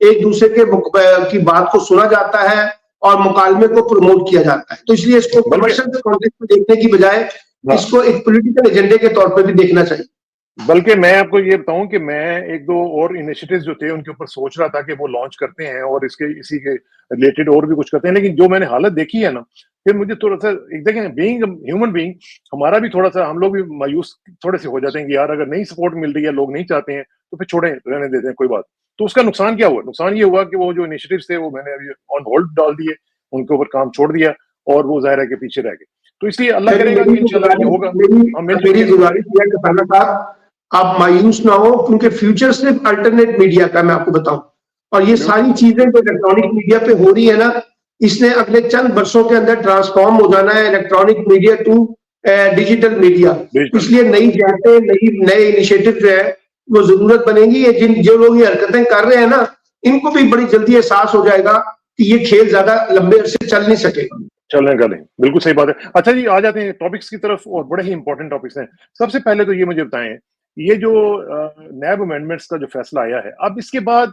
ایک دوسرے کی بات کو سنا جاتا ہے اور مکالمے کو پروموٹ کیا جاتا ہے. تو اس لیے اس کو کمرشل کے کانٹیکسٹ میں دیکھنے کی بجائے اس کو ایک پولیٹیکل ایجنڈے کے طور پہ بھی دیکھنا چاہیے. بلکہ میں آپ کو یہ بتاؤں کہ میں ایک دو اور انیشیٹوز جو تھے ان کے اوپر سوچ رہا تھا کہ وہ لانچ کرتے ہیں اور اسی کے ریلیٹڈ اور بھی کچھ کرتے ہیں, لیکن جو میں نے حالت دیکھی ہے نا, پھر مجھے تھوڑا سا دیکھیں بینگ ہیومن بینگ ہمارا بھی تھوڑا سا, ہم لوگ بھی مایوس تھوڑے سے ہو جاتے ہیں کہ یار اگر نہیں سپورٹ مل رہی ہے, لوگ نہیں چاہتے ہیں تو پھر چھوڑیں, رہنے دیتے ہیں, کوئی بات. تو اس کا نقصان کیا ہوا؟ نقصان یہ ہوا کہ وہ جو انیشیٹوز تھے وہ میں نے ابھی آن ہولڈ ڈال دیے, ان کے اوپر کام چھوڑ دیا اور وہ ظاہر ہے کہ پیچھے رہ گئے. تو اس لیے اللہ کرے گا کہ انشاءاللہ یہ ہوگا. میری گزارش ہے کہ پہلا صاحب آپ مایوس نہ ہو, کیونکہ فیوچر صرف الٹرنیٹ میڈیا کا, میں آپ کو بتاؤں, اور یہ ساری چیزیں جو الیکٹرانک میڈیا پہ ہو رہی ہے نا, اس نے اگلے چند برسوں کے اندر ٹرانسفارم ہو جانا ہے electronic media to digital media. اس لیے نئی جانچیں, نئے انیشیٹو جو ہے وہ ضرورت بنے گی. جو لوگ یہ حرکتیں کر رہے ہیں نا, ان کو بھی بڑی جلدی احساس ہو جائے گا کہ یہ کھیل زیادہ لمبے عرصے چل نہیں سکے. چلنے کا نہیں, بالکل صحیح بات ہے. اچھا جی, آ جاتے ہیں ٹاپکس کی طرف, اور بڑے ہی امپورٹنٹ ٹاپکس ہیں. سب سے پہلے تو یہ مجھے بتائیں, یہ جو نیب امینڈمنٹس کا جو فیصلہ آیا ہے, اب اس کے بعد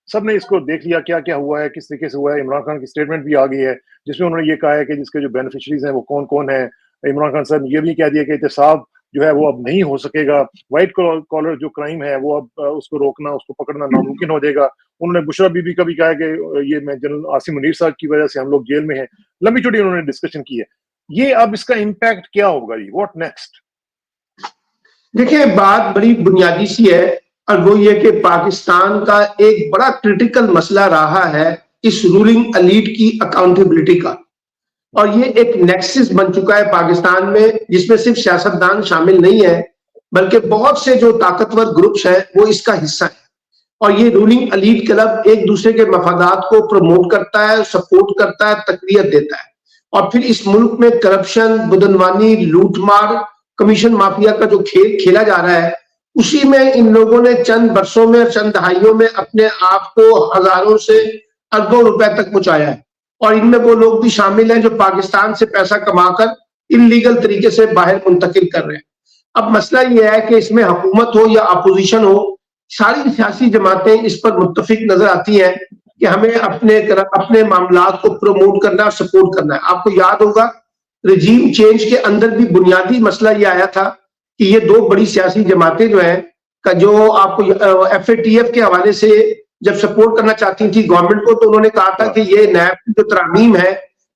سب نے اس کو دیکھ لیا کیا کیا ہوا ہے, کس طریقے سے ہوا ہے. عمران خان کی اسٹیٹمنٹ بھی آ گئی ہے جس میں انہوں نے یہ کہا ہے کہ جس کے جو بینیفیشریز ہیں وہ کون کون ہیں. عمران خان صاحب نے یہ بھی کہہ دیا کہ احتساب جو ہے وہ اب نہیں ہو سکے گا, وائٹ کالر جو کرائم ہے وہ اب اس کو روکنا, اس کو پکڑنا ناممکن ہو جائے گا. انہوں نے بشرا بی بی کا بھی کہا ہے کہ یہ میں جنرل عاصم منیر صاحب کی وجہ سے ہم لوگ جیل میں ہیں. لمبی چوڑی انہوں نے ڈسکشن کی ہے. یہ اب اس کا امپیکٹ کیا ہوگا جی, واٹ نیکسٹ؟ دیکھیں بات بڑی بنیادی سی ہے, اور وہ یہ کہ پاکستان کا ایک بڑا کرٹیکل مسئلہ رہا ہے اس رولنگ ایلیٹ کی اکاؤنٹیبلٹی کا, اور یہ ایک نیکسس بن چکا ہے پاکستان میں, جس میں صرف سیاستدان شامل نہیں ہے بلکہ بہت سے جو طاقتور گروپس ہیں وہ اس کا حصہ ہیں. اور یہ رولنگ ایلیٹ کلب ایک دوسرے کے مفادات کو پروموٹ کرتا ہے, سپورٹ کرتا ہے, تقویت دیتا ہے, اور پھر اس ملک میں کرپشن, بدعنوانی, لوٹ مار, کمیشن مافیا کا جو کھیل کھیلا جا رہا ہے, اسی میں ان لوگوں نے چند برسوں میں, چند دہائیوں میں اپنے آپ کو ہزاروں سے اربوں روپے تک پہنچایا ہے. اور ان میں وہ لوگ بھی شامل ہیں جو پاکستان سے پیسہ کما کر انلیگل طریقے سے باہر منتقل کر رہے ہیں. اب مسئلہ یہ ہے کہ اس میں حکومت ہو یا اپوزیشن ہو, ساری سیاسی جماعتیں اس پر متفق نظر آتی ہیں کہ ہمیں اپنے معاملات کو پروموٹ کرنا اور سپورٹ کرنا ہے. آپ کو یاد ہوگا رجیم چینج کے اندر بھی بنیادی مسئلہ یہ آیا تھا کہ یہ دو بڑی سیاسی جماعتیں جو ہیں, جو آپ کو ایف اے ٹی ایف کے حوالے سے جب سپورٹ کرنا چاہتی تھی گورنمنٹ کو, تو انہوں نے کہا تھا کہ یہ نیب کی جو ترامیم ہے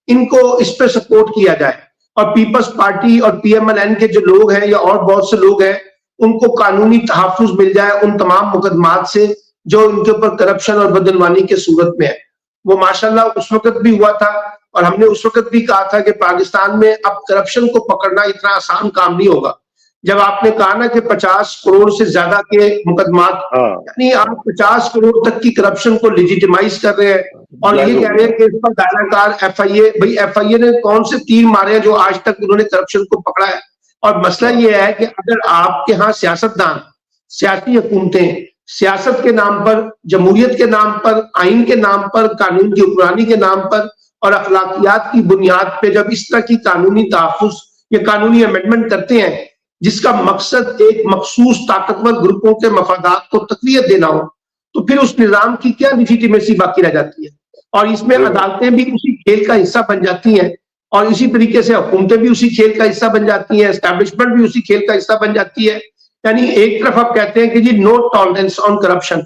ان کو اس پہ سپورٹ کیا جائے, اور پیپلز پارٹی اور پی ایم ایل این کے جو لوگ ہیں یا اور بہت سے لوگ ہیں ان کو قانونی تحفظ مل جائے ان تمام مقدمات سے جو ان کے اوپر کرپشن اور بدعنوانی کے صورت میں ہے. وہ ماشاءاللہ اس وقت بھی ہوا تھا, اور ہم نے اس وقت بھی کہا تھا کہ پاکستان میں اب کرپشن کو پکڑنا اتنا آسان کام نہیں ہوگا. جب آپ نے کہا نا کہ 50 کروڑ سے زیادہ کے مقدمات, یعنی آپ 50 کروڑ تک کی کرپشن کو لیجیٹیمائز کر رہے ہیں, اور یہ کہہ رہے ہیں کہ اس پر دائرہ کار ایف آئی اے, بھائی ایف آئی اے نے کون سے تیر مارے ہیں جو آج تک انہوں نے کرپشن کو پکڑا ہے. اور مسئلہ یہ ہے کہ اگر آپ کے ہاں سیاستدان, سیاسی حکومتیں سیاست کے نام پر, جمہوریت کے نام پر, آئین کے نام پر, قانون کی حکمرانی کے نام پر اور اخلاقیات کی بنیاد پہ جب اس طرح کی قانونی تحفظ یا قانونی امینڈمنٹ کرتے ہیں جس کا مقصد ایک مخصوص طاقتور گروپوں کے مفادات کو تقویت دینا ہو, تو پھر اس نظام کی کیا لیجیٹیمیسی باقی رہ جاتی ہے. اور اس میں عدالتیں بھی اسی کھیل کا حصہ بن جاتی ہیں, اور اسی طریقے سے حکومتیں بھی اسی کھیل کا حصہ بن جاتی ہیں, اسٹیبلشمنٹ بھی اسی کھیل کا حصہ بن جاتی ہے. یعنی ایک طرف آپ کہتے ہیں کہ جی نو ٹالرنس آن کرپشن,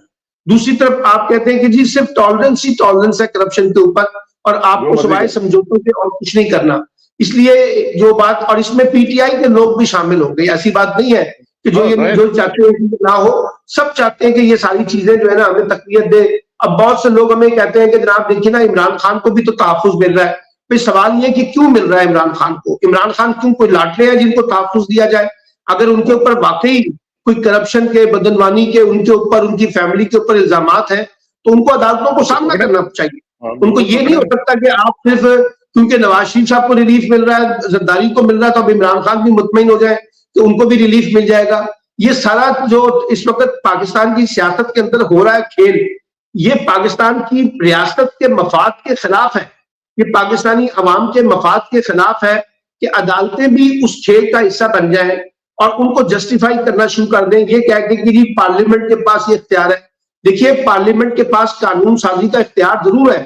دوسری طرف آپ کہتے ہیں کہ جی صرف ٹالرنس ہی ٹالرنس ہے کرپشن کے اوپر, اور آپ کو سوائے سمجھوتوں سے اور کچھ نہیں کرنا. اس لیے جو بات, اور اس میں پی ٹی آئی کے لوگ بھی شامل ہو گئے, ایسی بات نہیں ہے کہ جو چاہتے ہیں کہ نہ ہو, سب چاہتے ہیں کہ یہ ساری چیزیں جو ہے نا ہمیں تقویت دے. اب بہت سے لوگ ہمیں کہتے ہیں کہ جناب دیکھیے نا عمران خان کو بھی تو تحفظ مل رہا ہے. پھر سوال یہ کہ کیوں مل رہا ہے عمران خان کو, عمران خان کیوں کوئی لاٹلے ہیں جن کو تحفظ دیا جائے؟ اگر ان کے اوپر واقعی کوئی کرپشن کے, بدعنوانی کے, ان کے اوپر, ان کی فیملی کے اوپر الزامات ہیں تو ان کو عدالتوں کو سامنا کرنا چاہیے. ان کو یہ نہیں ہو سکتا کہ آپ صرف کیونکہ نواز شریف صاحب کو ریلیف مل رہا ہے, زرداری کو مل رہا ہے, تو اب عمران خان بھی مطمئن ہو جائے کہ ان کو بھی ریلیف مل جائے گا. یہ سارا جو اس وقت پاکستان کی سیاست کے اندر ہو رہا ہے کھیل, یہ پاکستان کی ریاست کے مفاد کے خلاف ہے, یہ پاکستانی عوام کے مفاد کے خلاف ہے کہ عدالتیں بھی اس کھیل کا حصہ بن جائیں اور ان کو جسٹیفائی کرنا شروع کر دیں, یہ کہہ کے کہ جی پارلیمنٹ کے پاس یہ اختیار ہے. دیکھیے پارلیمنٹ کے پاس قانون سازی کا اختیار ضرور ہے،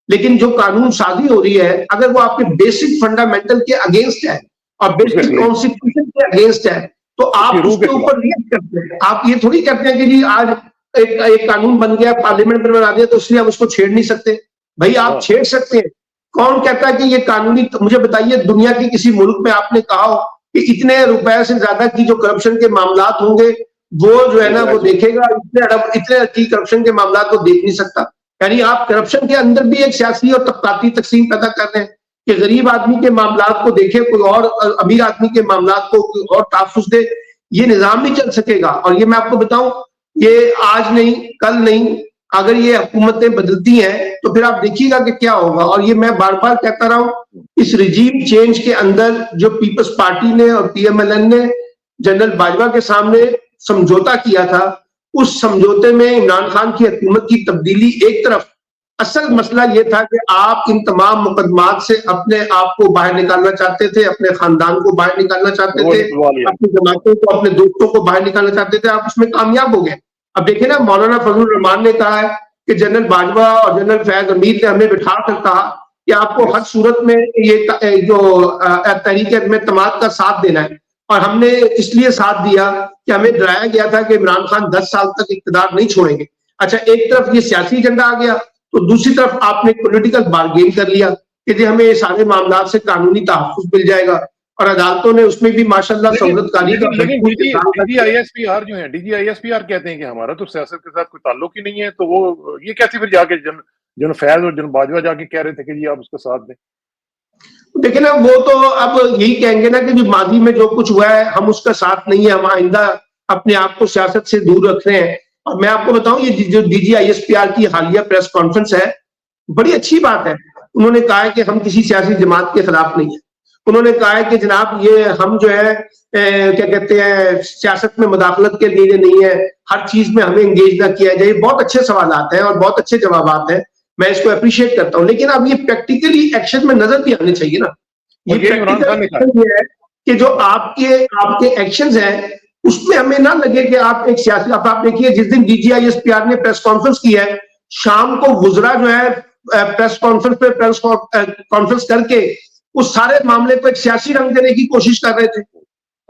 لیکن جو قانون سازی ہو رہی ہے اگر وہ آپ کے بیسک فنڈامنٹل کے اگینسٹ ہے اور بیسک کانسٹیٹیوشن کے اگینسٹ ہے تو آپ اس کے اوپر ریئیکٹ کرتے ہیں. آپ یہ تھوڑی کہتے ہیں کہ جی آج ایک قانون بن گیا پارلیمنٹ میں بنا دیا تو اس لیے ہم اس کو چھیڑ نہیں سکتے. بھائی آپ چھیڑ سکتے ہیں. کون کہتا ہے کہ یہ قانونی؟ مجھے بتائیے دنیا کے کسی ملک میں آپ نے کہا ہو کہ اتنے روپے سے زیادہ کی جو کرپشن کے معاملات ہوں گے وہ جو ہے نا وہ دیکھے گا، اتنے کی کرپشن کے معاملات کو دیکھ نہیں سکتا. یعنی آپ کرپشن کے اندر بھی ایک سیاسی اور طبقاتی تقسیم پیدا کر رہے ہیں کہ غریب آدمی کے معاملات کو دیکھے کوئی اور، امیر آدمی کے معاملات کو کوئی اور تحفظ دے. یہ نظام نہیں چل سکے گا. اور یہ میں آپ کو بتاؤں یہ آج نہیں کل نہیں، اگر یہ حکومتیں بدلتی ہیں تو پھر آپ دیکھیے گا کہ کیا ہوگا. اور یہ میں بار بار کہتا رہا ہوں اس رجیم چینج کے اندر جو پیپلز پارٹی نے اور پی ایم ایل این نے جنرل باجوہ کے سامنے سمجھوتا کیا تھا، اس سمجھوتے میں عمران خان کی حکومت کی تبدیلی ایک طرف، اصل مسئلہ یہ تھا کہ آپ ان تمام مقدمات سے اپنے آپ کو باہر نکالنا چاہتے تھے، اپنے خاندان کو باہر نکالنا چاہتے تھے، اپنی جماعتوں کو، اپنے دوستوں کو باہر نکالنا چاہتے تھے. آپ اس میں کامیاب ہو گئے. اب دیکھیں نا مولانا فضل الرحمان نے کہا ہے کہ جنرل باجوہ اور جنرل فیض امیر نے ہمیں بٹھا کر کہا کہ آپ کو ہر صورت میں یہ جو تحریک عدم اعتماد کا ساتھ دینا ہے، اور ہم نے اس لیے ساتھ دیا کہ ہمیں ڈرایا گیا تھا کہ عمران خان 10 سال تک اقتدار نہیں چھوڑیں گے. اچھا ایک طرف یہ سیاسی ایجنڈا آ گیا تو دوسری طرف آپ نے پولیٹیکل بارگین کر لیا کہ جی ہمیں یہ سارے معاملات سے قانونی تحفظ مل جائے گا، اور عدالتوں نے اس میں بھی ماشاءاللہ سہولت کاری کا D G I S P R جو ہیں، D G I S P R کہتے ہیں کہ ہمارا تو سیاست کے ساتھ کوئی تعلق ہی نہیں ہے. تو وہ یہ کیسے پھر جا کے جن فیض اور جن باجوہ جا کے کہہ رہے تھے کہ جی آپ اس کا ساتھ دیں؟ دیکھیں نا وہ تو اب یہی کہیں گے نا کہ جو ماضی میں جو کچھ ہوا ہے ہم اس کا ساتھ نہیں ہے، ہم آئندہ اپنے آپ کو سیاست سے دور رکھ رہے ہیں. اور میں آپ کو بتاؤں یہ جو D G I S P R کی حالیہ پریس کانفرنس ہے بڑی اچھی بات ہے. انہوں نے کہا ہے کہ ہم کسی سیاسی جماعت کے خلاف نہیں ہیں. انہوں نے کہا ہے کہ جناب یہ ہم جو ہے کیا کہتے ہیں سیاست میں مداخلت کے لیے نہیں ہے، ہر چیز میں ہمیں انگیج نہ کیا جائے. بہت اچھے سوالات ہیں اور بہت اچھے جوابات ہیں، میں اس کو اپریشیٹ کرتا ہوں. لیکن اب یہ پریکٹیکلی ایکشن میں نظر بھی آنے چاہیے نا. یہ پریکٹیکل یہ ہے کہ جو آپ کے ایکشنز ہیں اس میں ہمیں نہ لگے کہ آپ ایک سیاسی. اب آپ دیکھیے جس دن D G I S P R نے پریس کانفرنس کی ہے شام کو وزراء جو ہے پریس کانفرنس کر کے اس سارے معاملے کو ایک سیاسی رنگ دینے کی کوشش کر رہے تھے.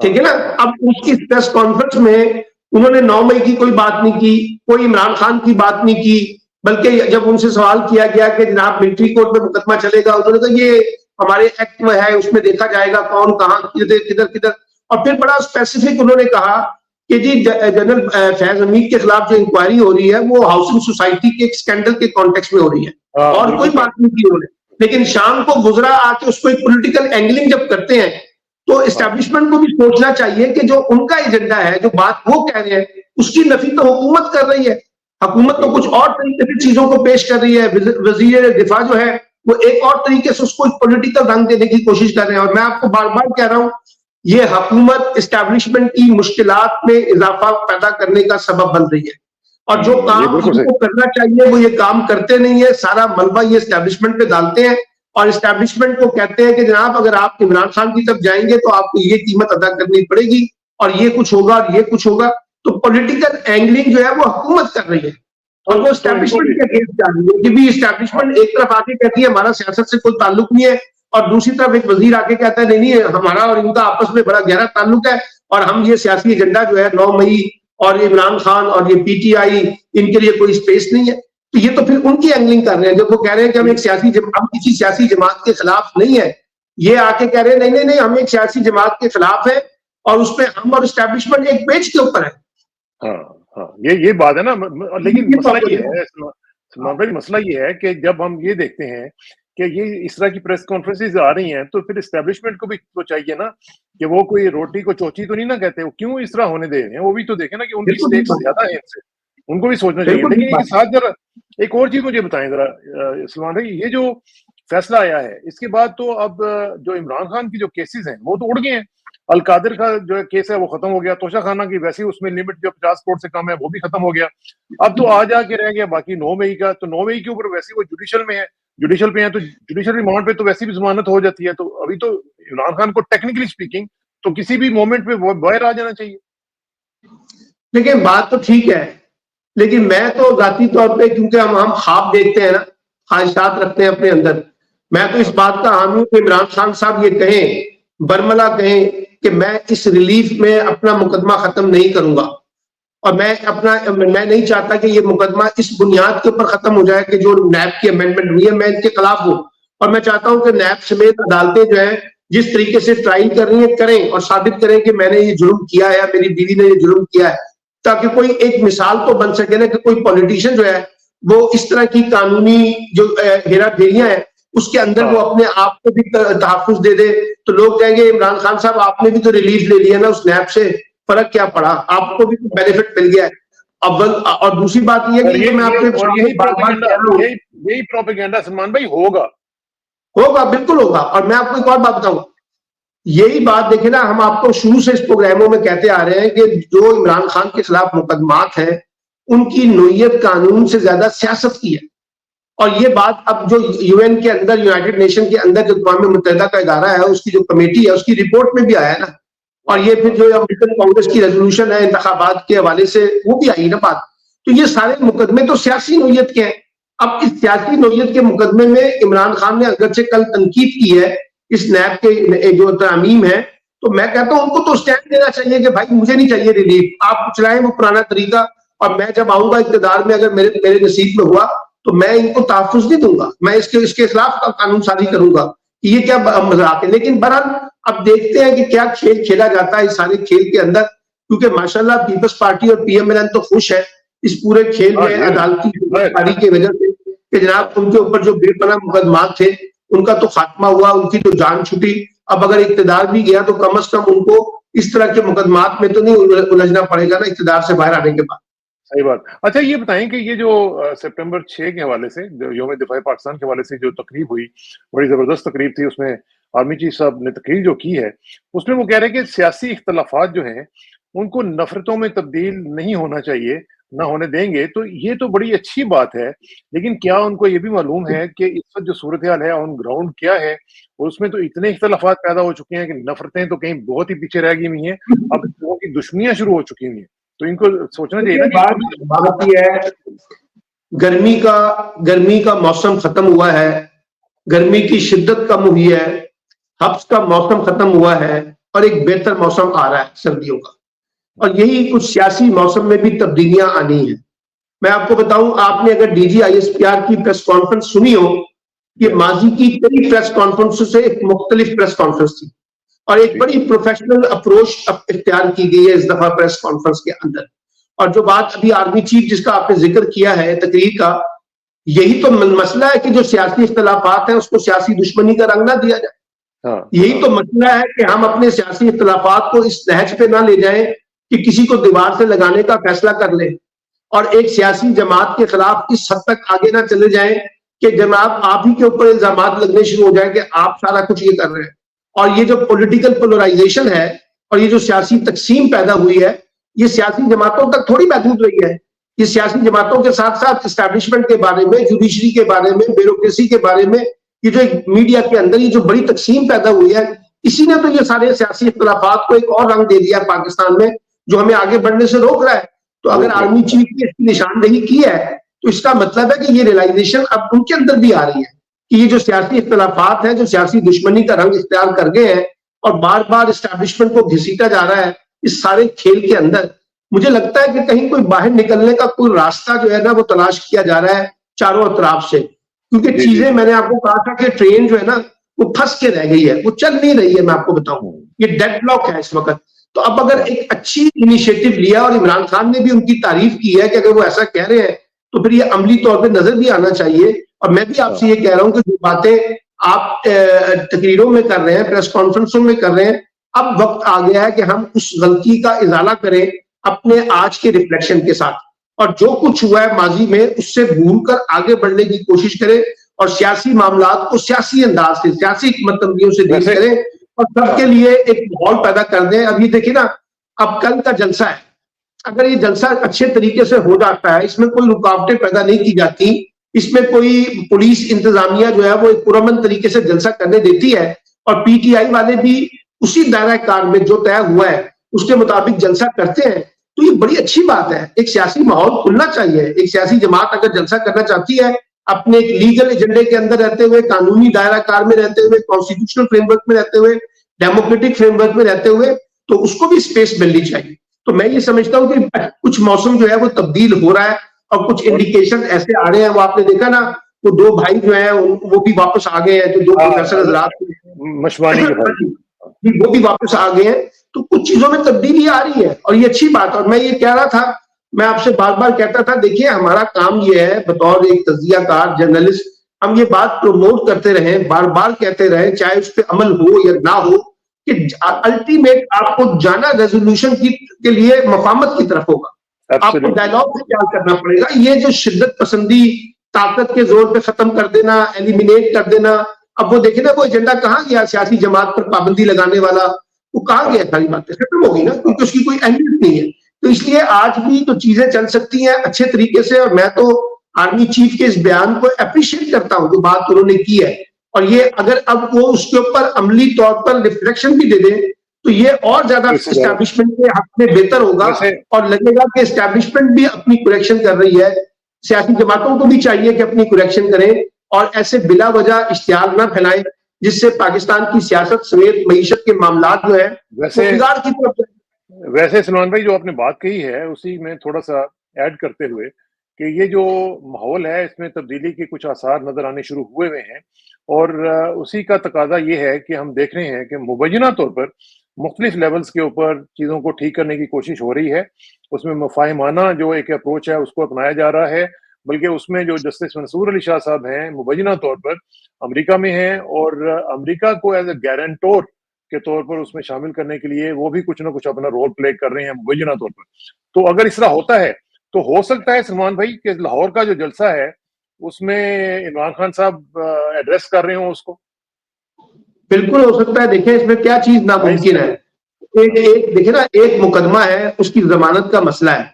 ٹھیک ہے نا. اب اس کی پریس کانفرنس میں انہوں نے 9 مئی کی کوئی بات نہیں کی، کوئی عمران خان کی بات نہیں کی، بلکہ جب ان سے سوال کیا گیا کہ جناب ملٹری کورٹ میں مقدمہ چلے گا، انہوں نے کہا یہ ہمارے ایکٹ میں ہے، اس میں دیکھا جائے گا کون کہاں کدھر. اور پھر بڑا اسپیسیفک انہوں نے کہا کہ جی جنرل فیض امیر کے خلاف جو انکوائری ہو رہی ہے وہ ہاؤسنگ سوسائٹی کے ایک سکینڈل کے کانٹیکس میں ہو رہی ہے اور کوئی بات نہیں کی انہوں نے. لیکن شام کو وزراء آ کے اس کو ایک پولیٹیکل اینگلنگ جب کرتے ہیں تو اسٹیبلشمنٹ کو بھی سوچنا چاہیے کہ جو ان کا ایجنڈا ہے، جو بات وہ کہہ رہے ہیں، اس کی نفی تو حکومت کر رہی ہے. حکومت تو کچھ اور طریقے سے چیزوں کو پیش کر رہی ہے. وزیر دفاع جو ہے وہ ایک اور طریقے سے اس کو پولیٹیکل رنگ دینے کی کوشش کر رہے ہیں. اور میں آپ کو بار بار کہہ رہا ہوں یہ حکومت اسٹیبلشمنٹ کی مشکلات میں اضافہ پیدا کرنے کا سبب بن رہی ہے، اور جو کام ان کو کرنا چاہیے وہ یہ کام کرتے نہیں ہے. سارا ملبہ یہ اسٹیبلشمنٹ پہ ڈالتے ہیں اور اسٹیبلشمنٹ کو کہتے ہیں کہ جناب اگر آپ عمران خان کی طرف جائیں گے تو آپ کو یہ قیمت ادا کرنی پڑے گی اور یہ کچھ ہوگا اور یہ کچھ ہوگا. تو پولیٹیکل اینگلنگ جو ہے وہ حکومت کر رہی ہے اور وہ اسٹیبلشمنٹ کے اگینسٹ جا رہی ہے کہ بھی اسٹیبلشمنٹ ایک طرف آ کے کہتی ہے ہمارا سیاست سے کوئی تعلق نہیں ہے، اور دوسری طرف ایک وزیر آ کے کہتا ہے نہیں نہیں ہمارا اور ان کا آپس میں بڑا گہرا تعلق ہے اور ہم یہ سیاسی ایجنڈا جو ہے 9 مئی اور عمران خان اور یہ پی ٹی آئی ان کے لیے کوئی اسپیس نہیں ہے. تو یہ تو پھر ان کی اینگلنگ کر رہے ہیں جب وہ کہہ رہے ہیں کہ ہم کسی سیاسی جماعت کے خلاف نہیں ہے. یہ آ کے کہہ رہے ہیں نہیں ہم ایک سیاسی جماعت کے خلاف ہیں اور اس پہ ہم اور اسٹیبلشمنٹ ایک پیج کے اوپر ہے. ہاں یہ بات ہے نا. لیکن مسئلہ یہ ہے کہ جب ہم یہ دیکھتے ہیں کہ یہ اس طرح کی پریس کانفرنسز آ رہی ہیں تو پھر اسٹیبلشمنٹ کو بھی تو چاہیے نا کہ وہ کوئی روٹی کو چوچی تو نہیں نا کہتے، وہ کیوں اس طرح ہونے دے رہے ہیں، وہ بھی تو دیکھیں نا کہ ان کی سٹیکس زیادہ ہیں ان سے، ان کو بھی سوچنا چاہیے. لیکن ایک ساتھ ذرا ایک اور چیز مجھے بتائیں ذرا سلمان بھائی، یہ جو فیصلہ آیا ہے اس کے بعد تو اب جو عمران خان کی جو کیسز ہیں وہ تو اڑ گئے ہیں. القادر کا جو کیس ہے وہ ختم ہو گیا، توشہ خانہ کی ویسے اس میں لمٹ جو 50 کروڑ سے کم ہے وہ بھی ختم ہو گیا. اب تو آ جا کے رہ گیا باقی 9 مئی کا. تو 9 مئی کے اوپر ویسے وہ جوڈیشل پہ ہیں تو جوڈیشل ریمانڈ پہ تو ویسے بھی ضمانت ہو جاتی ہے. تو ابھی تو عمران خان کو ٹیکنیکلی سپیکنگ تو کسی بھی مومنٹ پہ وہ باہر آ جانا چاہیے. دیکھیں بات تو ٹھیک ہے لیکن میں تو ذاتی طور پہ کیونکہ ہم خواب دیکھتے ہیں نا, خواہشات رکھتے ہیں اپنے اندر, میں تو اس بات کا حامی ہوں کہ عمران خان صاحب یہ کہیں, برملا کہیں کہ میں اس ریلیف میں اپنا مقدمہ ختم نہیں کروں گا, اور میں نہیں چاہتا کہ یہ مقدمہ اس بنیاد کے اوپر ختم ہو جائے کہ جو نیب کی امینڈمنٹ ہوئی ہے میں ان کے خلاف ہوں, اور میں چاہتا ہوں کہ نیب سمیت عدالتیں جو ہیں جس طریقے سے ٹرائل کر رہی ہیں کریں اور ثابت کریں کہ میں نے یہ جرم کیا ہے, میری بیوی نے یہ جرم کیا ہے, تاکہ کوئی ایک مثال تو بن سکے نا کہ کوئی پولیٹیشین جو ہے وہ اس طرح کی قانونی جو ہیرا پھیریاں ہیں اس کے اندر وہ اپنے آپ کو بھی تحفظ دے دے. تو لوگ کہیں گے عمران خان صاحب آپ نے بھی تو ریلیف لے لیا نا اس نیب سے, فرق کیا پڑا, آپ کو بھی تو بینیفٹ مل گیا ہے. اول اور دوسری بات یہ ہے کہ میں آپ کے یہی پروپیگنڈا سلمان بھائی ہوگا, بالکل ہوگا. اور میں آپ کو ایک اور بات بتاؤں, یہی بات دیکھیں نا, ہم آپ کو شروع سے اس پروگراموں میں کہتے آ رہے ہیں کہ جو عمران خان کے خلاف مقدمات ہیں ان کی نوعیت قانون سے زیادہ سیاست کی ہے. اور یہ بات اب جو یو این کے اندر, یونائٹڈ نیشن کے اندر جو اقوام متحدہ کا ادارہ ہے اس کی جو کمیٹی ہے اس کی رپورٹ میں بھی آیا ہے نا, اور یہ پھر جو امریکن کانگریس کی ریزولوشن ہے انتخابات کے حوالے سے وہ بھی آئی نا بات. تو یہ سارے مقدمے تو سیاسی نوعیت کے ہیں. اب اس سیاسی نوعیت کے مقدمے میں عمران خان نے اگرچہ کل تنقید کی ہے اس نیب کے جو ترامیم ہے, تو میں کہتا ہوں ان کو تو اسٹینڈ دینا چاہیے کہ بھائی مجھے نہیں چاہیے ریلیف, آپ چلائیں وہ پرانا طریقہ, اور میں جب آؤں گا اقتدار میں اگر میرے نصیب میں ہوا تو میں ان کو تحفظ نہیں دوں گا, میں اس کے خلاف قانون سازی کروں گا. یہ کیا مذاق ہے. لیکن بہرحال اب دیکھتے ہیں کہ کیا کھیل کھیلا جاتا ہے اس سارے کھیل کے اندر, کیونکہ ماشاءاللہ پیپلز پارٹی اور پی ایم ایل این تو خوش ہے اس پورے کھیل میں عدالتی کاری کی وجہ سے کہ جناب ان کے اوپر جو بے پناہ مقدمات تھے ان کا تو خاتمہ ہوا, ان کی تو جان چھٹی. اب اگر اقتدار بھی گیا تو کم از کم ان کو اس طرح کے مقدمات میں تو نہیں الجھنا پڑے گا نا اقتدار سے باہر آنے کے بعد. صحیح بات. اچھا یہ بتائیں کہ یہ جو سپٹمبر 6 کے حوالے سے یوم دفاع پاکستان کے حوالے سے جو تقریب ہوئی, بڑی زبردست تقریب تھی, اس میں آرمی چیف صاحب نے تقریر جو کی ہے اس میں وہ کہہ رہے ہیں کہ سیاسی اختلافات جو ہیں ان کو نفرتوں میں تبدیل نہیں ہونا چاہیے, نہ ہونے دیں گے. تو یہ تو بڑی اچھی بات ہے, لیکن کیا ان کو یہ بھی معلوم ہے کہ اس وقت جو صورتحال ہے آن گراؤنڈ کیا ہے, اور اس میں تو اتنے اختلافات پیدا ہو چکے ہیں کہ نفرتیں تو کہیں بہت ہی پیچھے رہ گئی ہوئی ہیں, اب لوگوں کی دشمنیاں شروع ہو چکی ہوئی ہیں. تو ان کو سوچنا چاہیے نا کہ بات یہ ہے گرمی کا موسم ختم ہوا ہے, گرمی کی شدت کم ہوئی ہے, حبس کا موسم ختم ہوا ہے اور ایک بہتر موسم آ رہا ہے سردیوں کا, اور یہی کچھ سیاسی موسم میں بھی تبدیلیاں آنی ہیں. میں آپ کو بتاؤں, آپ نے اگر D G I S P R کی پریس کانفرنس سنی ہو, یہ ماضی کی کئی پریس کانفرنس سے ایک مختلف پریس کانفرنس تھی اور ایک بڑی پروفیشنل اپروچ اختیار کی گئی ہے اس دفعہ پریس کانفرنس کے اندر. اور جو بات ابھی آرمی چیف جس کا آپ نے ذکر کیا ہے تقریر کا, یہی تو مسئلہ ہے کہ جو سیاسی اختلافات ہیں اس کو سیاسی دشمنی کا رنگ نہ دیا جائے. یہی تو مسئلہ ہے کہ ہم اپنے سیاسی اختلافات کو اس نہج پہ نہ لے جائیں کہ کسی کو دیوار سے لگانے کا فیصلہ کر لیں, اور ایک سیاسی جماعت کے خلاف اس حد تک آگے نہ چلے جائیں کہ جناب آپ ہی کے اوپر الزامات لگنے شروع ہو جائیں کہ آپ سارا کچھ یہ کر رہے ہیں. اور یہ جو پولیٹیکل پولرائزیشن ہے اور یہ جو سیاسی تقسیم پیدا ہوئی ہے, یہ سیاسی جماعتوں تک تھوڑی محدود رہی ہے. یہ سیاسی جماعتوں کے ساتھ ساتھ اسٹیبلشمنٹ کے بارے میں, جوڈیشری کے بارے میں, بیوروکریسی کے بارے میں, یہ جو ایک میڈیا کے اندر یہ جو بڑی تقسیم پیدا ہوئی ہے, اسی نے تو یہ سارے سیاسی اختلافات کو ایک اور رنگ دے دیا پاکستان میں جو ہمیں آگے بڑھنے سے روک رہا ہے. تو اگر آرمی چیف کی اس کی نشاندہی کی ہے تو اس کا مطلب ہے کہ یہ ریلائزیشن اب ان کے اندر بھی آ رہی ہے کہ یہ جو سیاسی اختلافات ہیں, جو سیاسی دشمنی کا رنگ اختیار کر گئے ہیں اور بار بار اسٹیبلشمنٹ کو گھسیٹا جا رہا ہے اس سارے کھیل کے اندر, مجھے لگتا ہے کہ کہیں کوئی باہر نکلنے کا کوئی راستہ جو ہے نا وہ تلاش کیا جا رہا ہے چاروں اطراف سے. کیونکہ چیزیں میں نے آپ کو کہا تھا کہ ٹرین جو ہے نا وہ پھنس کے رہ گئی ہے, وہ چل نہیں رہی ہے. میں آپ کو بتاؤں یہ ڈیڈ لاک ہے اس وقت. تو اب اگر ایک اچھی انیشیٹو لیا اور عمران خان نے بھی ان کی تعریف کی ہے کہ اگر وہ ایسا کہہ رہے ہیں تو پھر یہ عملی طور پہ نظر بھی آنا چاہیے. اور میں بھی آپ سے یہ کہہ رہا ہوں کہ جو باتیں آپ تقریروں میں کر رہے ہیں, پریس کانفرنسوں میں کر رہے ہیں, اب وقت آ گیا ہے کہ ہم اس غلطی کا ازالہ کریں اپنے آج کے ریفلیکشن کے ساتھ, اور جو کچھ ہوا ہے ماضی میں اس سے بھول کر آگے بڑھنے کی کوشش کریں اور سیاسی معاملات کو سیاسی انداز سے, سیاسی حکمت عملیوں سے ڈیل کریں اور سب کے لیے ایک ماحول پیدا کر دیں. اب یہ دیکھیں نا, اب کل کا جلسہ ہے, اگر یہ جلسہ اچھے طریقے سے ہو جاتا ہے, اس میں کوئی رکاوٹیں پیدا نہیں کی جاتی, اس میں کوئی پولیس انتظامیہ جو ہے وہ ایک پرامن طریقے سے جلسہ کرنے دیتی ہے اور پی ٹی آئی والے بھی اسی دائرہ کار میں جو طے ہوا ہے اس کے مطابق جلسہ کرتے ہیں, تو یہ بڑی اچھی بات ہے. ایک سیاسی ماحول کھلنا چاہیے. ایک سیاسی جماعت اگر جلسہ کرنا چاہتی ہے اپنے ایک لیگل ایجنڈے کے اندر رہتے ہوئے, قانونی دائرہ کار میں رہتے ہوئے, کانسٹیٹیوشنل فریم ورک میں رہتے ہوئے, ڈیموکریٹک فریم ورک میں رہتے ہوئے, تو اس کو بھی اسپیس ملنی چاہیے. تو میں یہ سمجھتا ہوں کہ کچھ موسم جو ہے وہ تبدیل ہو رہا ہے اور کچھ انڈیکیشن ایسے آ رہے ہیں. وہ آپ نے دیکھا نا, وہ 2 بھائی جو ہیں وہ بھی واپس آ گئے ہیں, جو 2 پروفیسر حضرات مشوانی کے بھائی وہ بھی واپس آ گئے ہیں. تو کچھ چیزوں میں تبدیلی آ رہی ہے اور یہ اچھی بات. اور میں یہ کہہ رہا تھا, میں آپ سے بار بار کہتا تھا, دیکھیے ہمارا کام یہ ہے بطور ایک تجزیہ کار جرنلسٹ, ہم یہ بات پروموٹ کرتے رہیں, بار بار کہتے رہیں, چاہے اس پہ عمل ہو یا نہ ہو, کہ الٹیمیٹ آپ کو جانا ریزولوشن کے لیے مفاہمت کی طرف ہوگا. آپ کو ڈائیلاگ سے خیال کرنا پڑے گا. یہ جو شدت پسندی طاقت کے زور پہ ختم کر دینا, ایلیمینیٹ کر دینا, اب وہ دیکھیں نا وہ ایجنڈا کہاں گیا, سیاسی جماعت پر پابندی لگانے والا, وہ کہاں گیا؟ ساری باتیں ختم ہو گئی نا, کیونکہ اس کی کوئی اہمیت نہیں ہے. تو اس لیے آج بھی تو چیزیں چل سکتی ہیں اچھے طریقے سے, اور میں تو آرمی چیف کے اس بیان کو اپریشیٹ کرتا ہوں جو بات انہوں نے کی ہے. اور یہ اگر اب وہ اس کے اوپر عملی طور پر ریفلیکشن بھی دے دیں تو یہ اور زیادہ اسٹیبلشمنٹ کے حق میں بہتر ہوگا, اور لگے گا کہ اسٹیبلشمنٹ بھی اپنی کریکشن کر رہی ہے. سیاسی جماعتوں کو بھی چاہیے کہ اپنی کریکشن کریں اور ایسے بلا وجہ اشتعال نہ پھیلائیں جس سے پاکستان کی سیاست سمیت معیشت کے معاملات جو ہے بگاڑ کی طرف جائیں. ویسے سلمان بھائی جو آپ نے بات کہی ہے اسی میں تھوڑا سا ایڈ کرتے ہوئے کہ یہ جو ماحول ہے اس میں تبدیلی کے کچھ آثار نظر آنے شروع ہوئے ہیں, اور اسی کا تقاضا یہ ہے کہ ہم دیکھ رہے ہیں کہ مبینہ طور پر مختلف لیولز کے اوپر چیزوں کو ٹھیک کرنے کی کوشش ہو رہی ہے. اس میں مفاہمانہ جو ایک اپروچ ہے اس کو اپنایا جا رہا ہے, بلکہ اس میں جو جسٹس منصور علی شاہ صاحب ہیں مبینہ طور پر امریکہ میں ہیں, اور امریکہ کو ایز اے گارنٹور کے طور پر اس میں شامل کرنے کے لیے وہ بھی کچھ نہ کچھ اپنا رول پلے کر رہے ہیں مبینہ طور پر. تو اگر اس طرح ہوتا ہے تو ہو سکتا ہے سلمان بھائی کہ لاہور کا جو جلسہ ہے اس میں عمران خان صاحب ایڈریس کر رہے ہوں اس کو. بالکل ہو سکتا ہے. دیکھیں اس میں کیا چیز ناممکن ہے. دیکھیں نا, ایک مقدمہ ہے, اس کی ضمانت کا مسئلہ ہے.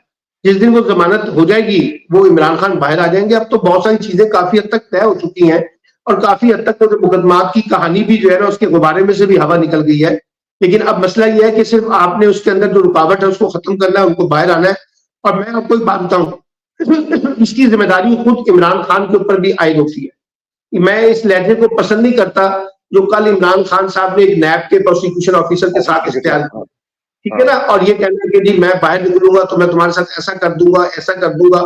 جس دن وہ ضمانت ہو جائے گی وہ عمران خان باہر آ جائیں گے. اب تو بہت ساری چیزیں کافی حد تک طے ہو چکی ہیں اور کافی حد تک تو مقدمات کی کہانی بھی جو ہے نا اس کے غبارے میں سے بھی ہوا نکل گئی ہے. لیکن اب مسئلہ یہ ہے کہ صرف آپ نے اس کے اندر جو رکاوٹ ہے اس کو ختم کرنا ہے, ان کو باہر آنا ہے. اور میں آپ کو ایک بات بتاؤں, اس کی ذمہ داری خود عمران خان کے اوپر بھی عائد ہوتی ہے. میں اس لہجے کو پسند نہیں کرتا جو کل عمران خان صاحب نے ایک نیب کے پروسیکیوشن آفیسر کے ساتھ استعمال کیا, ٹھیک ہے نا, اور یہ کہنا کہ جی میں باہر نکلوں گا تو میں تمہارے ساتھ ایسا کر دوں گا, ایسا کر دوں گا.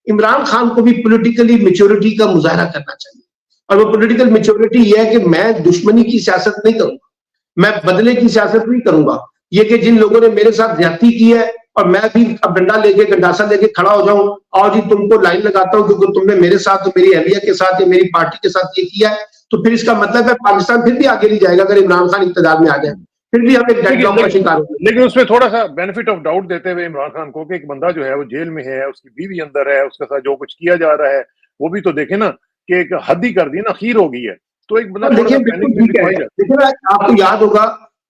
عمران خان کو بھی پولیٹیکلی میچورٹی کا مظاہرہ کرنا چاہیے, اور وہ پولیٹیکل میچورٹی یہ ہے کہ میں دشمنی کی سیاست نہیں کروں گا, میں بدلے کی سیاست نہیں کروں گا. یہ کہ جن لوگوں نے میرے ساتھ زیادتی کی ہے اور میں بھی اب ڈنڈا لے کے گنڈاسا لے کے کھڑا ہو جاؤں اور جی تم کو لائن لگاتا ہوں کیونکہ تم نے میرے ساتھ میری اہلیہ کے ساتھ یا میری پارٹی کے ساتھ یہ کیا ہے, تو پھر اس کا مطلب ہے پاکستان پھر بھی آگے نہیں جائے گا. اگر عمران خان اقتدار میں آ جائے پھر بھی ہم ایک ڈیڈ لاک کا شکار ہوں گے. لیکن اس میں تھوڑا سا بینیفٹ آف ڈاؤٹ دیتے ہوئے عمران خان کو کہ ایک بندہ جو ہے وہ جیل میں ہے, اس کی بیوی اندر ہے, اس کے ساتھ جو کچھ کیا جا رہا ہے وہ بھی تو دیکھیں نا کہ ایک حد ہی کر دی نا, خیر ہو گئی ہے. تو ایک بندہ دیکھیں آپ کو یاد ہوگا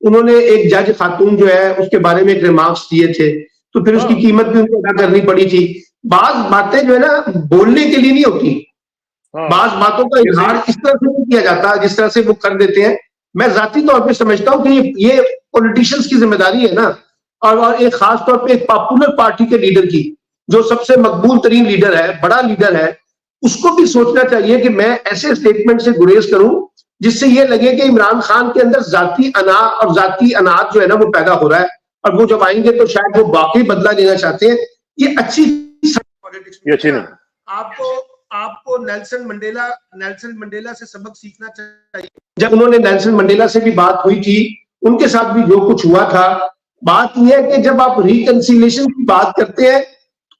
انہوں نے ایک جج خاتون جو ہے اس کے بارے میں ایک ریمارکس دیے تھے, تو پھر اس کی قیمت بھی ان کو ادا کرنی پڑی تھی. بعض باتیں جو ہے نا بولنے کے لیے نہیں ہوتی, بعض باتوں کا اظہار اس طرح سے نہیں کیا جاتا جس طرح سے وہ کر دیتے ہیں. میں ذاتی طور پہ سمجھتا ہوں کہ یہ پولیٹیشنز کی ذمہ داری ہے نا, اور ایک خاص طور پہ ایک پاپولر پارٹی کے لیڈر کی جو سب سے مقبول ترین لیڈر ہے, بڑا لیڈر ہے, اس کو بھی سوچنا چاہیے کہ میں ایسے اسٹیٹمنٹ سے گریز کروں جس سے یہ لگے کہ عمران خان کے اندر ذاتی انا اور ذاتی اناج جو ہے نا وہ پیدا ہو رہا ہے, اور وہ جب آئیں گے تو شاید وہ واقعی بدلہ لینا چاہتے ہیں. یہ اچھی آپ کو نیلسن منڈیلا سے سبق سیکھنا چاہیے. جب انہوں نے نیلسن منڈیلا سے بھی بات ہوئی تھی, ان کے ساتھ بھی جو کچھ ہوا تھا, بات یہ ہے کہ جب آپ ریکنسیلیشن کی بات کرتے ہیں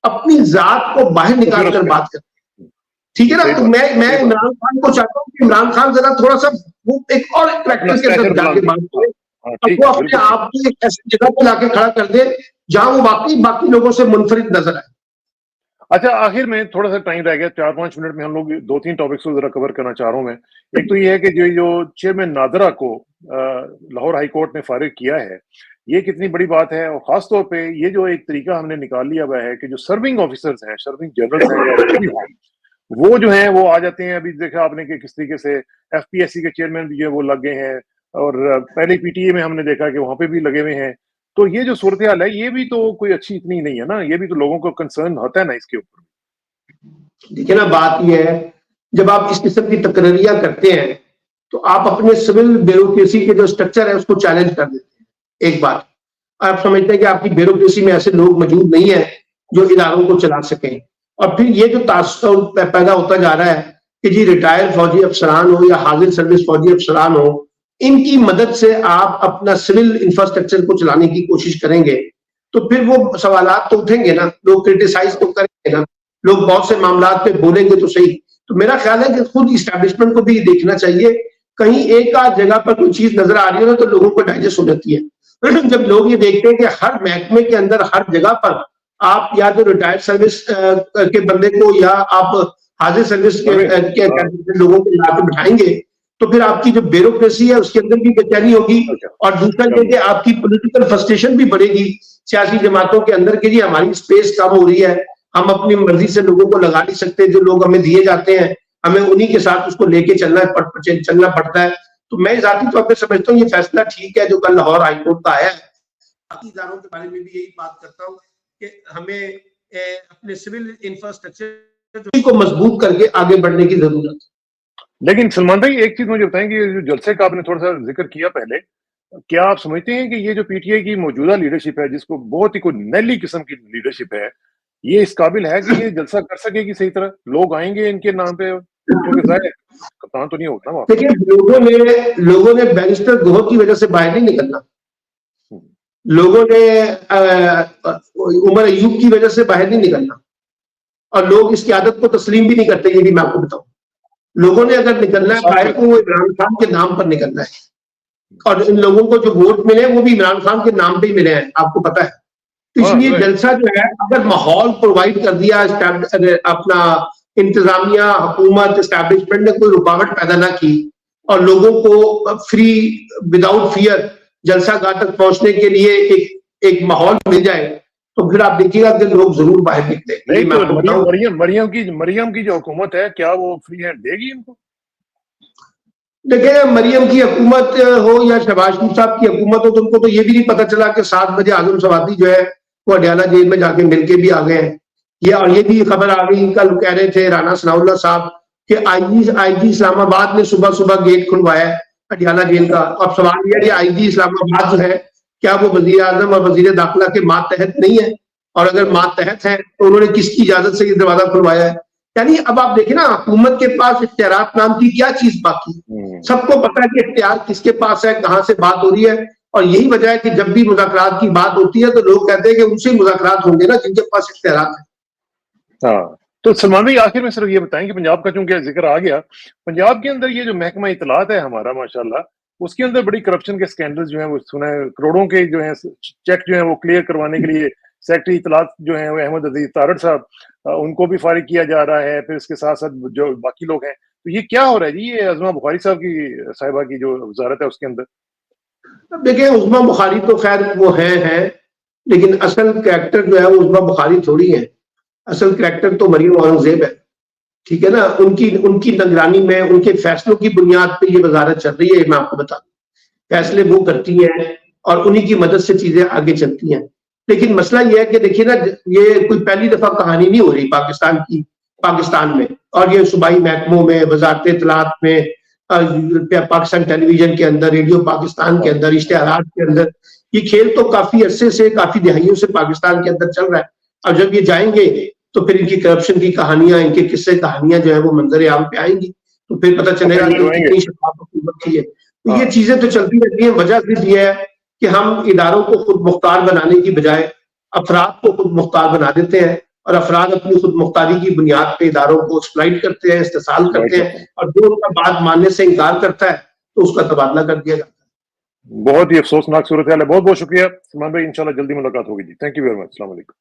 اپنی ذات کو باہر نکال کر بات کرتے ہیں, ٹھیک ہے نا. تو میں عمران خان کو چاہتا ہوں کہ عمران خان ذرا تھوڑا سا وہ ایک اور کریکٹر کے اندر جا کے بات کرے, اب وہ اپنے آپ کو ایک ایسی جگہ پہ لا کے کھڑا کر دے جہاں وہ واقعی باقی لوگوں سے منفرد نظر آئے. اچھا آخر میں تھوڑا سا ٹائم رہ گیا, 4-5 منٹ میں ہم لوگ 2-3 ٹاپکس کو ذرا کور کرنا چاہ رہا ہوں میں. ایک تو یہ ہے کہ جو چیئرمین نادرا کو لاہور ہائی کورٹ نے فارغ کیا ہے, یہ کتنی بڑی بات ہے, اور خاص طور پہ یہ جو ایک طریقہ ہم نے نکال لیا ہوا ہے کہ جو سرونگ آفیسرز ہیں, سرونگ جنرلز ہیں, وہ جو ہیں وہ آ جاتے ہیں. ابھی دیکھا آپ نے کہ کس طریقے سے ایف پی ایس سی کے چیئرمین بھی جو ہے وہ لگ گئے ہیں, اور پہلے پی ٹی اے میں ہم نے دیکھا کہ وہاں پہ بھی لگے ہوئے ہیں. تو یہ جو صورتحال ہے یہ بھی تو کوئی اچھی اتنی نہیں ہے نا, یہ بھی تو لوگوں کو کنسرن ہوتا ہے نا اس کے اوپر. دیکھیں نا بات یہ ہے, جب آپ اس قسم کی تقرریاں کرتے ہیں تو آپ اپنے سول بیوروکریسی کے جو اسٹرکچر ہے اس کو چیلنج کر دیتے ہیں. ایک بات آپ سمجھتے ہیں کہ آپ کی بیوروکریسی میں ایسے لوگ موجود نہیں ہیں جو اداروں کو چلا سکیں, اور پھر یہ جو تاثر پیدا ہوتا جا رہا ہے کہ جی ریٹائر فوجی افسران ہو یا حاضر سروس فوجی افسران ہو, ان کی مدد سے آپ اپنا سول انفراسٹرکچر کو چلانے کی کوشش کریں گے تو پھر وہ سوالات تو اٹھیں گے نا, لوگ کرٹیسائز تو کریں گے نا, لوگ بہت سے معاملات پہ بولیں گے تو صحیح. تو میرا خیال ہے کہ خود اسٹیبلشمنٹ کو بھی دیکھنا چاہیے, کہیں ایک آدھ جگہ پر کوئی چیز نظر آ رہی ہے تو لوگوں کو ڈائجسٹ ہو جاتی ہے. جب لوگ یہ دیکھتے ہیں کہ ہر محکمے کے اندر ہر جگہ پر آپ یا تو ریٹائر سروس کے بندے کو یا آپ حاضر سروس کے لوگوں کو لا کے بٹھائیں گے تو پھر آپ کی جو بیوروکریسی ہے اس کے اندر بھی بے چینی ہوگی, اور دوسرا یہ کہ آپ کی پولیٹیکل فرسٹریشن بھی بڑھے گی سیاسی جماعتوں کے اندر کہ جی ہماری اسپیس کم ہو رہی ہے, ہم اپنی مرضی سے لوگوں کو لگا نہیں سکتے, جو لوگ ہمیں دیے جاتے ہیں ہمیں انہی کے ساتھ اس کو لے کے چلنا پڑتا ہے. تو میں ذاتی طور پہ سمجھتا ہوں یہ فیصلہ ٹھیک ہے جو کل لاہور ہائی کورٹ کا آیا ہے. باقی اداروں کے بارے میں بھی یہی بات کرتا ہوں کہ ہمیں اپنے سول انفراسٹرکچر کو مضبوط کر کے آگے بڑھنے کی ضرورت ہے. لیکن سلمان بھائی ایک چیز مجھے بتائیں کہ جو جلسے کا آپ نے تھوڑا سا ذکر کیا پہلے, کیا آپ سمجھتے ہیں کہ یہ جو پی ٹی آئی کی موجودہ لیڈرشپ ہے جس کو بہت ہی کوئی نیلی قسم کی لیڈرشپ ہے, یہ اس قابل ہے کہ یہ جلسہ کر سکے گی صحیح طرح؟ لوگ آئیں گے ان کے نام پہ, کیونکہ ظاہر کپتان تو نہیں ہوتا وہاں. دیکھیں لوگوں نے بیرسٹر گوہر کی وجہ سے باہر نہیں نکلنا, لوگوں نے عمر ایوب کی وجہ سے باہر نہیں نکلنا, اور لوگ اس کی عادت کو تسلیم بھی نہیں کرتے. یہ بھی میں آپ کو بتاؤں, لوگوں نے اگر نکلنا ہے باہر تو وہ عمران خان کے نام پر نکلنا ہے, اور ان لوگوں کو جو ووٹ ملے وہ بھی عمران خان کے نام پہ ہی ملے ہیں, آپ کو پتا ہے. تو اس لیے جلسہ جو ہے اگر ماحول پرووائڈ کر دیا اپنا انتظامیہ حکومت اسٹیبلشمنٹ نے کوئی رکاوٹ پیدا نہ کی اور لوگوں کو فری وداؤٹ فیئر جلسہ گاہ تک پہنچنے کے لیے ایک ماحول مل جائے تو پھر آپ دیکھیے گا کہ لوگ ضرور باہر نکلتے. مریم کی جو حکومت ہے کیا وہ فری ہینڈ دے گی ان کو؟ دیکھیں مریم کی حکومت ہو یا شہباز شریف صاحب کی حکومت ہو تو ان کو تو یہ بھی نہیں پتا چلا کہ 7 بجے اعظم سوادی جو ہے وہ اڈیالہ جیل میں جا کے مل کے بھی آ گئے ہیں. یہ بھی خبر آ گئی, کل کہہ رہے تھے رانا ثناء اللہ صاحب کہ آئی جی اسلام آباد نے صبح گیٹ کھلوایا ہے اڈیالہ جیل کا. اب سوال یہ ہے کہ آئی جی اسلام آباد جو ہے کیا وہ وزیر اعظم اور وزیر داخلہ کے ماتحت نہیں ہے, اور اگر ماتحت ہے تو انہوں نے کس کی اجازت سے یہ دروازہ کھلوایا ہے؟ یعنی اب آپ دیکھیں نا حکومت کے پاس اختیارات نام کی کیا چیز باقی, سب کو پتا ہے کہ اختیار کس کے پاس ہے, کہاں سے بات ہو رہی ہے. اور یہی وجہ ہے کہ جب بھی مذاکرات کی بات ہوتی ہے تو لوگ کہتے ہیں کہ ان سے مذاکرات ہوں گے نا جن کے پاس اختیارات ہیں. ہاں تو سلمان بھائی آخر میں صرف یہ بتائیں کہ پنجاب کا چونکہ ذکر آ گیا, پنجاب کے اندر یہ جو محکمہ اطلاعات ہے ہمارا ماشاءاللہ, اس کے اندر بڑی کرپشن کے سکینڈل جو ہیں وہ سنا ہے, کروڑوں کے جو ہیں چیک جو ہیں وہ کلیئر کروانے کے لیے سیکٹری اطلاعات جو ہیں وہ احمد عزیز تارڑ صاحب, ان کو بھی فارغ کیا جا رہا ہے. پھر اس کے ساتھ ساتھ جو باقی لوگ ہیں, تو یہ کیا ہو رہا ہے جی یہ عظمہ بخاری صاحبہ کی جو وزارت ہے اس کے اندر؟ دیکھیں عظمہ بخاری تو خیر وہ ہیں لیکن اصل کریکٹر جو ہے وہ عظمہ بخاری تھوڑی ہے, اصل کریکٹر تو مریم اورنگزیب ہے. ٹھیک ہے نا, ان کی نگرانی میں ان کے فیصلوں کی بنیاد پہ یہ وزارت چل رہی ہے. میں آپ کو بتا دوں فیصلے وہ کرتی ہیں اور انہی کی مدد سے چیزیں آگے چلتی ہیں. لیکن مسئلہ یہ ہے کہ دیکھیے نا یہ کوئی پہلی دفعہ کہانی نہیں ہو رہی پاکستان میں, اور یہ صوبائی محکموں میں, وزارت اطلاعات میں, پاکستان ٹیلی ویژن کے اندر, ریڈیو پاکستان کے اندر, اشتہارات کے اندر, یہ کھیل تو کافی عرصے سے کافی دہائیوں سے پاکستان کے اندر چل رہا ہے. اور جب یہ جائیں گے تو پھر ان کی کرپشن کی کہانیاں, ان کے قصے کہانیاں جو ہیں وہ منظر عام پہ آئیں گی, تو پھر پتہ چلے گا کہ کتنی شفاف حکومت کی ہے. تو یہ چیزیں تو چلتی رہتی ہیں. وجہ صرف یہ ہے کہ ہم اداروں کو خود مختار بنانے کی بجائے افراد کو خود مختار بنا دیتے ہیں, اور افراد اپنی خود مختاری کی بنیاد پہ اداروں کو ایکسپلائٹ کرتے ہیں, استحصال کرتے ہیں, اور جو ان کا بات ماننے سے انکار کرتا ہے تو اس کا تبادلہ کر دیا جاتا ہے. بہت ہی افسوسناک صورتحال ہے. بہت بہت شکریہ سلمان بھائی, انشاءاللہ جلدی ملاقات ہوگی جی. Thank you very much. السلام علیکم.